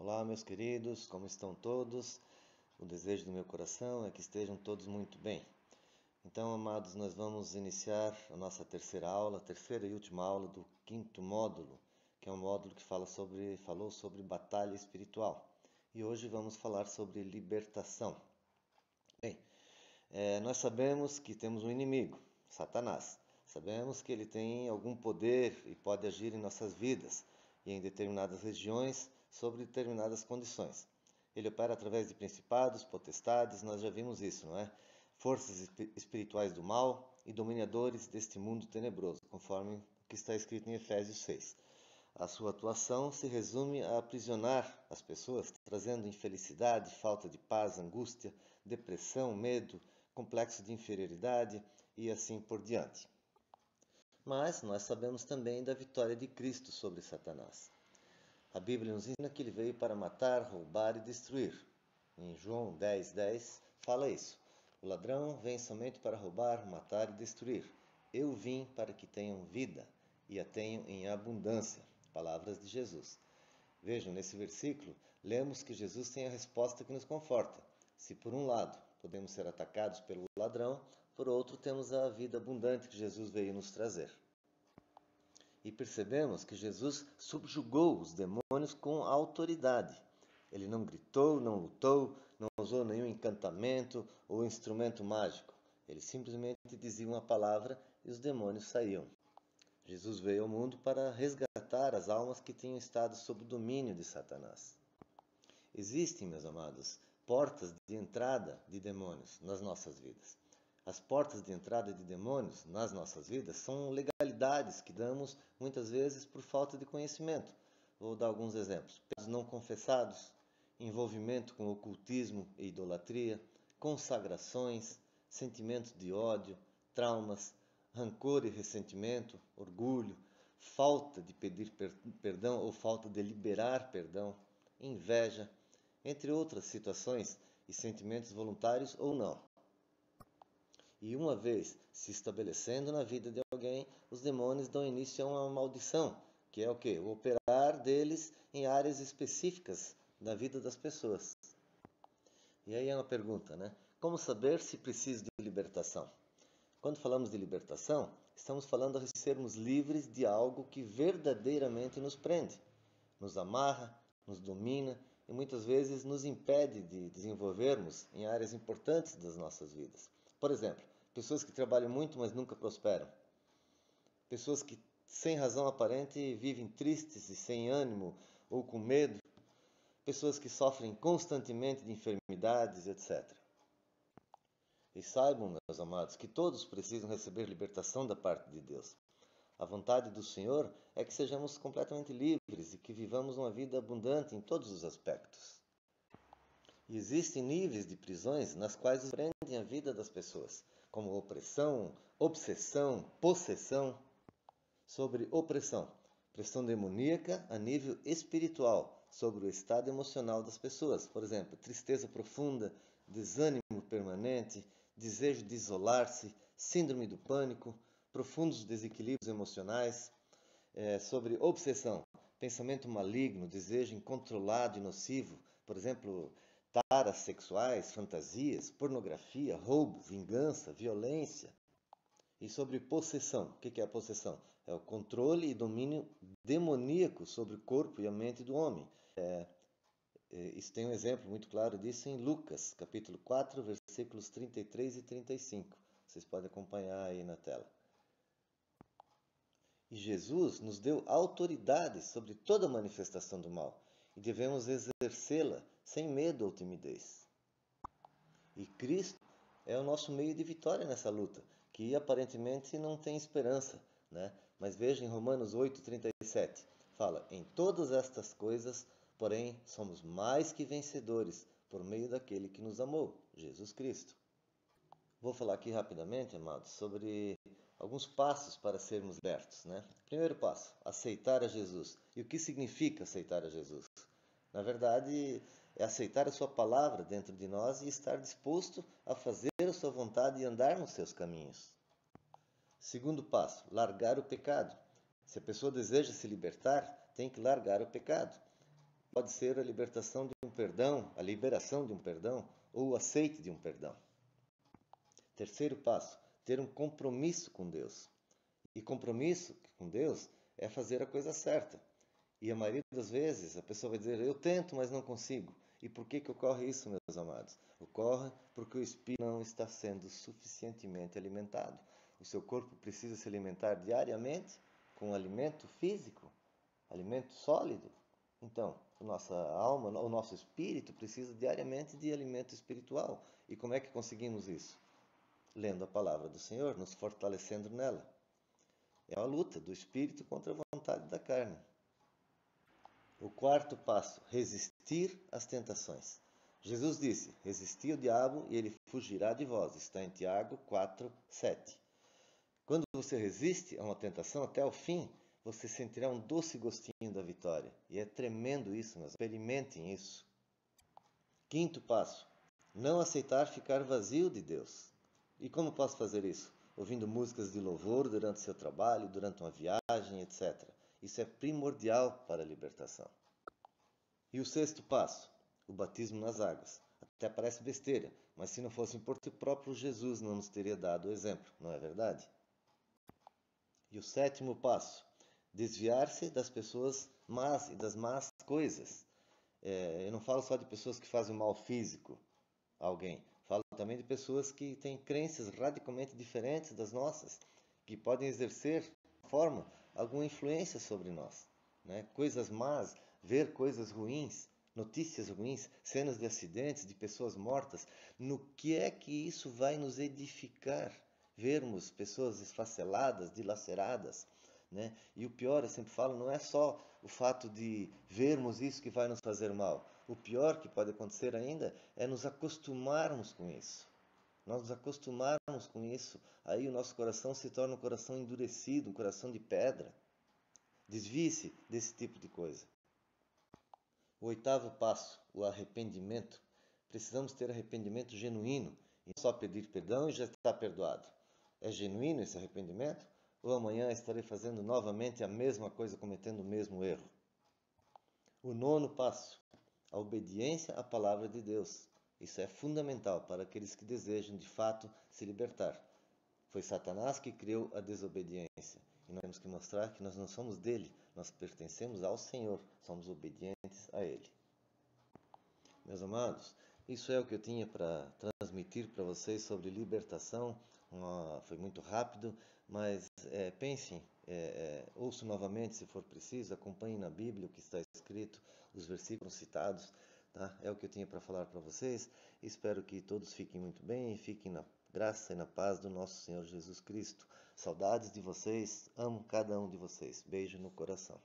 Olá, meus queridos, como estão todos? O desejo do meu coração é que estejam todos muito bem. Então, amados, nós vamos iniciar a nossa terceira e última aula do quinto módulo, que é um módulo que falou sobre batalha espiritual. E hoje vamos falar sobre libertação. Bem, nós sabemos que temos um inimigo, Satanás. Sabemos que ele tem algum poder e pode agir em nossas vidas e em determinadas regiões sobre determinadas condições. Ele opera através de principados, potestades, nós já vimos isso, não é? Forças espirituais do mal e dominadores deste mundo tenebroso, conforme o que está escrito em Efésios 6. A sua atuação se resume a aprisionar as pessoas, trazendo infelicidade, falta de paz, angústia, depressão, medo, complexo de inferioridade e assim por diante. Mas nós sabemos também da vitória de Cristo sobre Satanás. A Bíblia nos ensina que ele veio para matar, roubar e destruir. Em João 10:10 fala isso. O ladrão vem somente para roubar, matar e destruir. Eu vim para que tenham vida e a tenham em abundância. Palavras de Jesus. Vejam, nesse versículo, lemos que Jesus tem a resposta que nos conforta. Se por um lado podemos ser atacados pelo ladrão, por outro temos a vida abundante que Jesus veio nos trazer. E percebemos que Jesus subjugou os demônios com autoridade. Ele não gritou, não lutou, não usou nenhum encantamento ou instrumento mágico. Ele simplesmente dizia uma palavra e os demônios saíam. Jesus veio ao mundo para resgatar as almas que tinham estado sob o domínio de Satanás. Existem, meus amados, portas de entrada de demônios nas nossas vidas. As portas de entrada de demônios nas nossas vidas são legalidades que damos muitas vezes por falta de conhecimento. Vou dar alguns exemplos. Pecados não confessados, envolvimento com ocultismo e idolatria, consagrações, sentimentos de ódio, traumas, rancor e ressentimento, orgulho, falta de pedir perdão ou falta de liberar perdão, inveja, entre outras situações e sentimentos voluntários ou não. E uma vez se estabelecendo na vida de alguém, os demônios dão início a uma maldição, que é o quê? O operar deles em áreas específicas da vida das pessoas. E aí é uma pergunta, né? Como saber se preciso de libertação? Quando falamos de libertação, estamos falando de sermos livres de algo que verdadeiramente nos prende, nos amarra, nos domina e muitas vezes nos impede de desenvolvermos em áreas importantes das nossas vidas. Por exemplo, pessoas que trabalham muito, mas nunca prosperam. Pessoas que, sem razão aparente, vivem tristes e sem ânimo ou com medo. Pessoas que sofrem constantemente de enfermidades, etc. E saibam, meus amados, que todos precisam receber libertação da parte de Deus. A vontade do Senhor é que sejamos completamente livres e que vivamos uma vida abundante em todos os aspectos. E existem níveis de prisões nas quais prendem a vida das pessoas, como opressão, obsessão, possessão. Sobre opressão, pressão demoníaca a nível espiritual sobre o estado emocional das pessoas. Por exemplo, tristeza profunda, desânimo permanente, desejo de isolar-se, síndrome do pânico, profundos desequilíbrios emocionais. Sobre obsessão, pensamento maligno, desejo incontrolado e nocivo, por exemplo, taras sexuais, fantasias, pornografia, roubo, vingança, violência. E sobre possessão, o que é a possessão? É o controle e domínio demoníaco sobre o corpo e a mente do homem. Isso tem um exemplo muito claro disso em Lucas, capítulo 4, versículos 33 e 35. Vocês podem acompanhar aí na tela. E Jesus nos deu autoridade sobre toda manifestação do mal e devemos exercê-la sem medo ou timidez. E Cristo é o nosso meio de vitória nessa luta, que aparentemente não tem esperança, né? Mas veja em Romanos 8:37, fala: em todas estas coisas, porém, somos mais que vencedores por meio daquele que nos amou, Jesus Cristo. Vou falar aqui rapidamente, amados, sobre alguns passos para sermos libertos, né? Primeiro passo, aceitar a Jesus. E o que significa aceitar a Jesus? Na verdade, é aceitar a sua palavra dentro de nós e estar disposto a fazer a sua vontade e andar nos seus caminhos. Segundo passo, largar o pecado. Se a pessoa deseja se libertar, tem que largar o pecado. pode ser a libertação de um perdão, a liberação de um perdão ou o aceite de um perdão. Terceiro passo, ter um compromisso com Deus. E compromisso com Deus é fazer a coisa certa. E a maioria das vezes a pessoa vai dizer, eu tento, mas não consigo. E por que ocorre isso, meus amados? Ocorre porque o espírito não está sendo suficientemente alimentado. O seu corpo precisa se alimentar diariamente com alimento físico, alimento sólido. Então, a nossa alma, o nosso espírito precisa diariamente de alimento espiritual. E como é que conseguimos isso? Lendo a palavra do Senhor, nos fortalecendo nela. É a luta do espírito contra a vontade da carne. O quarto passo, resistir às tentações. Jesus disse, resisti ao diabo e ele fugirá de vós. Está em Tiago 4:7. Quando você resiste a uma tentação até o fim, você sentirá um doce gostinho da vitória. E é tremendo isso, mas experimentem isso. Quinto passo, não aceitar ficar vazio de Deus. E como posso fazer isso? Ouvindo músicas de louvor durante seu trabalho, durante uma viagem, etc. Isso é primordial para a libertação. E o sexto passo, o batismo nas águas. Até parece besteira, mas se não fosse por o próprio Jesus não nos teria dado o exemplo, não é verdade? E o sétimo passo, desviar-se das pessoas más e das más coisas. Eu não falo só de pessoas que fazem mal físico a alguém, falo também de pessoas que têm crenças radicalmente diferentes das nossas, que podem exercer, de forma, alguma influência sobre nós. Né? Coisas más, ver coisas ruins, notícias ruins, cenas de acidentes, de pessoas mortas. No que é que isso vai nos edificar? Vermos pessoas esfaceladas, dilaceradas. Né? E o pior, eu sempre falo, não é só o fato de vermos isso que vai nos fazer mal. O pior que pode acontecer ainda é nos acostumarmos com isso. Nós nos acostumarmos com isso, aí o nosso coração se torna um coração endurecido, um coração de pedra. Desvie-se desse tipo de coisa. O oitavo passo, o arrependimento. Precisamos ter arrependimento genuíno e não só pedir perdão e já está perdoado. É genuíno esse arrependimento? Ou amanhã estarei fazendo novamente a mesma coisa, cometendo o mesmo erro? O nono passo, a obediência à palavra de Deus. Isso é fundamental para aqueles que desejam de fato se libertar. Foi Satanás que criou a desobediência. E nós temos que mostrar que nós não somos dele, nós pertencemos ao Senhor, somos obedientes a ele. Meus amados, isso é o que eu tinha para transmitir para vocês sobre libertação. Foi muito rápido, mas pensem, ouçam novamente se for preciso, acompanhem na Bíblia o que está escrito, os versículos citados. Tá? É o que eu tinha para falar para vocês. Espero que todos fiquem muito bem e fiquem na graça e na paz do nosso Senhor Jesus Cristo. Saudades de vocês, amo cada um de vocês. Beijo no coração.